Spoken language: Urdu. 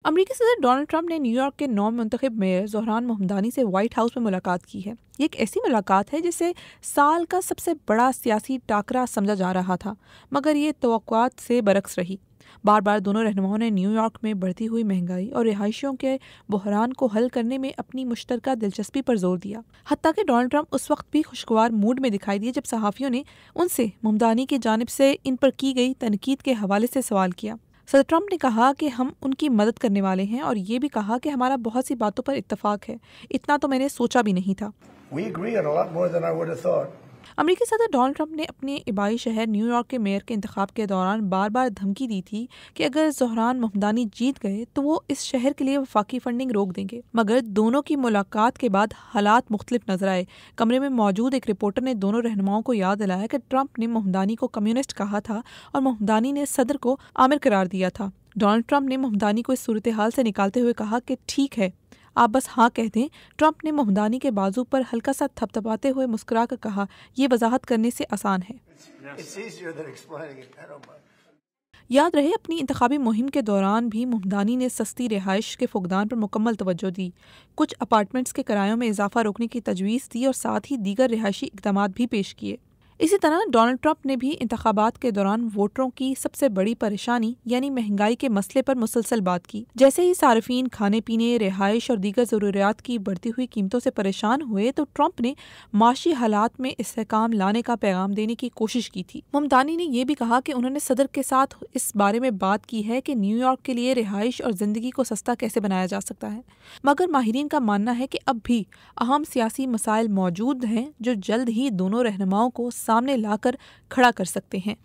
امریکی صدر ڈونلڈ ٹرمپ نے نیو یارک کے نو منتخب میئر زہران مہمدانی سے وائٹ ہاؤس میں ملاقات کی ہے۔ یہ ایک ایسی ملاقات ہے جسے سال کا سب سے بڑا سیاسی ٹاکرا سمجھا جا رہا تھا، مگر یہ توقعات سے برعکس رہی۔ بار بار دونوں رہنماؤں نے نیو یارک میں بڑھتی ہوئی مہنگائی اور رہائشیوں کے بحران کو حل کرنے میں اپنی مشترکہ دلچسپی پر زور دیا۔ حتیٰ کہ ڈونلڈ ٹرمپ اس وقت بھی خوشگوار موڈ میں دکھائی دیے جب صحافیوں نے ان سے مہمدانی کی جانب سے ان پر کی گئی تنقید کے حوالے سے سوال کیا۔ صدر ٹرمپ نے کہا کہ ہم ان کی مدد کرنے والے ہیں اور یہ بھی کہا کہ ہمارا بہت سی باتوں پر اتفاق ہے، اتنا تو میں نے سوچا بھی نہیں تھا۔ امریکی صدر ڈونلڈ ٹرمپ نے اپنے آبائی شہر نیو یارک کے میئر کے انتخاب کے دوران بار بار دھمکی دی تھی کہ اگر زہران مہمدانی جیت گئے تو وہ اس شہر کے لیے وفاقی فنڈنگ روک دیں گے، مگر دونوں کی ملاقات کے بعد حالات مختلف نظر آئے۔ کمرے میں موجود ایک رپورٹر نے دونوں رہنماؤں کو یاد دلایا کہ ٹرمپ نے مہمدانی کو کمیونسٹ کہا تھا اور مہمدانی نے صدر کو آمر قرار دیا تھا۔ ڈونلڈ ٹرمپ نے مہمدانی کو اس صورتحال سے نکالتے ہوئے کہا کہ ٹھیک ہے، آپ بس ہاں کہہ دیں۔ ٹرمپ نے مہمدانی کے بازو پر ہلکا سا تھپتھپاتے ہوئے مسکرا کر کہا، یہ وضاحت کرنے سے آسان ہے۔ یاد رہے اپنی انتخابی مہم کے دوران بھی مہمدانی نے سستی رہائش کے فقدان پر مکمل توجہ دی، کچھ اپارٹمنٹس کے کرایوں میں اضافہ روکنے کی تجویز دی اور ساتھ ہی دیگر رہائشی اقدامات بھی پیش کیے۔ اسی طرح ڈونلڈ ٹرمپ نے بھی انتخابات کے دوران ووٹروں کی سب سے بڑی پریشانی یعنی مہنگائی کے مسئلے پر مسلسل بات کی۔ جیسے ہی صارفین کھانے پینے، رہائش اور دیگر ضروریات کی بڑھتی ہوئی قیمتوں سے پریشان ہوئے تو ٹرمپ نے معاشی حالات میں استحکام لانے کا پیغام دینے کی کوشش کی تھی۔ مہمدانی نے یہ بھی کہا کہ انہوں نے صدر کے ساتھ اس بارے میں بات کی ہے کہ نیو یارک کے لیے رہائش اور زندگی کو سستا کیسے بنایا جا سکتا ہے، مگر ماہرین کا ماننا ہے کہ اب بھی اہم سیاسی مسائل موجود ہیں جو جلد ہی دونوں رہنماؤں کو سامنے لا کر کھڑا کر سکتے ہیں۔